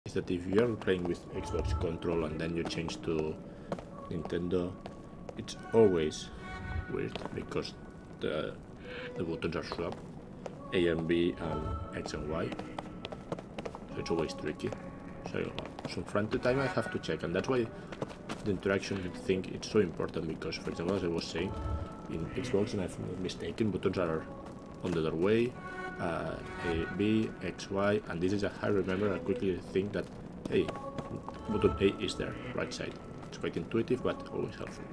is that if you are playing with Xbox control and then you change to Nintendo, it's always weird because the buttons are swapped, A and B and X and Y, so it's always tricky. So from time to time I have to check, and that's why the interaction thing it's so important, because for example, as I was saying, in Xbox, and if I'm not mistaken, buttons are on the other way, A, B, X, Y, and this is a I remember I quickly think that, hey, button A is there, right side. It's quite intuitive, but always helpful.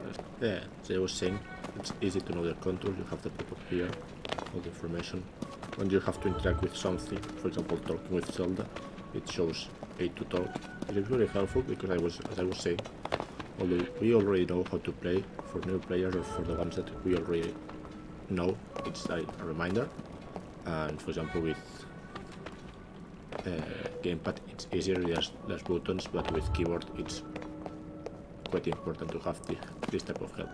Yeah, as I was saying, it's easy to know the control. You have the pop-up here, all the information. When you have to interact with something, for example, talking with Zelda, it shows A to talk. It is very helpful because as I was saying, although we already know how to play, for new players or for the ones that we already know, it's a reminder. And for example, with gamepad, it's easier, there's less buttons, but with keyboard, it's quite important to have this type of help.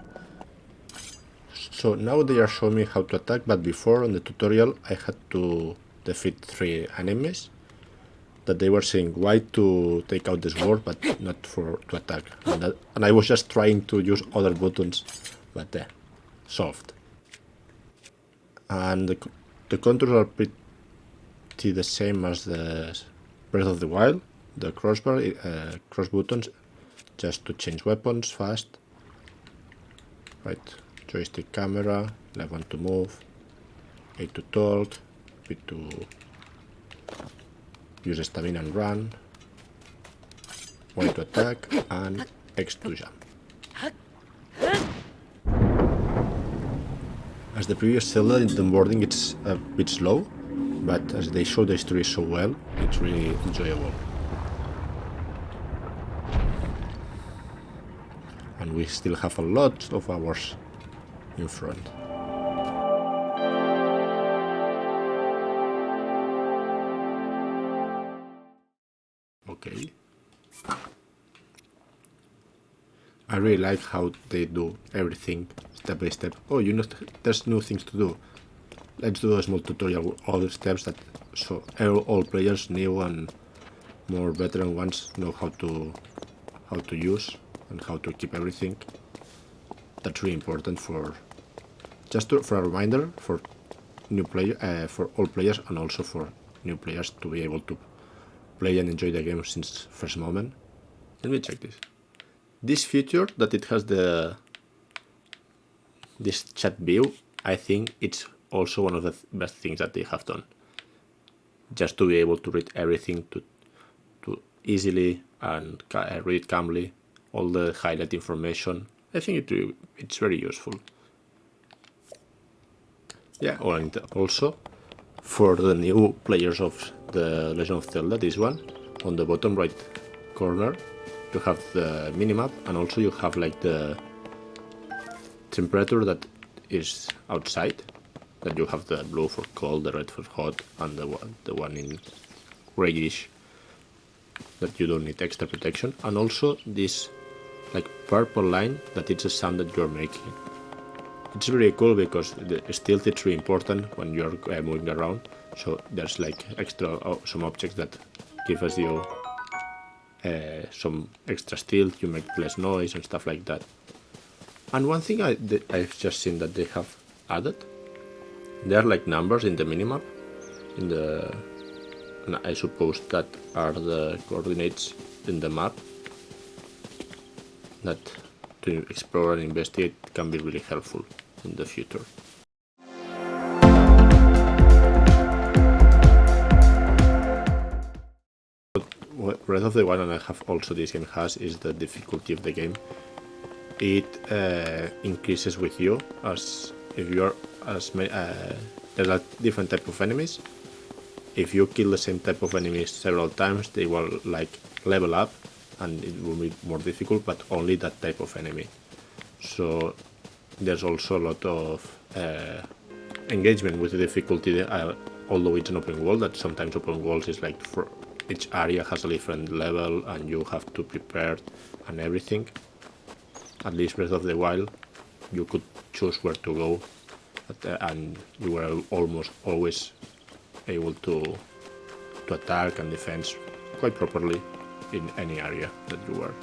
So now they are showing me how to attack, but before on the tutorial I had to defeat 3 enemies that they were saying why to take out the sword but not to attack, and I was just trying to use other buttons, but solved. And the controls are pretty the same as the Breath of the Wild. The crossbar, cross buttons, just to change weapons fast. Right, joystick camera, left one to move, A to talk, B to use stamina and run, Y to attack, and X to jump. As the previous Zelda, the onboarding it's a bit slow, but as they show the story so well, it's really enjoyable. And we still have a lot of hours in front. Okay. I really like how they do everything step by step. Oh, you know, there's new things to do. Let's do a small tutorial with all the steps that so all players, new and more veteran ones, know how to use and how to keep everything. That's really important for a reminder for new player, for all players, and also for new players to be able to play and enjoy the game since first moment. Let me check this. This feature that it has this chat view, I think it's also one of the best things that they have done. Just to be able to read everything to easily and read calmly, all the highlight information. I think it's very useful. Yeah, and also for the new players of the Legend of Zelda, this one, on the bottom right corner, you have the minimap, and also you have like the temperature that is outside, that you have the blue for cold, the red for hot, and the one in grayish that you don't need extra protection, and also this like purple line that it's a sound that you're making. It's really cool because the stealth is really important when you're moving around, so there's like extra some objects that give us you some extra stealth, you make less noise and stuff like that. And one thing I've just seen that they have added, there are like numbers in the minimap, and I suppose that are the coordinates in the map that to explore and investigate can be really helpful in the future. What Breath of the Wild, and I have also this game has, is the difficulty of the game. It increases with you as if you are there's a different type of enemies. If you kill the same type of enemies several times, they will like level up, and it will be more difficult, but only that type of enemy. So there's also a lot of engagement with the difficulty, although it's an open world, that sometimes open worlds is like for each area has a different level and you have to prepare and everything. At least Breath of the Wild, you could choose where to go, and you were almost always able to attack and defend quite properly in any area that you are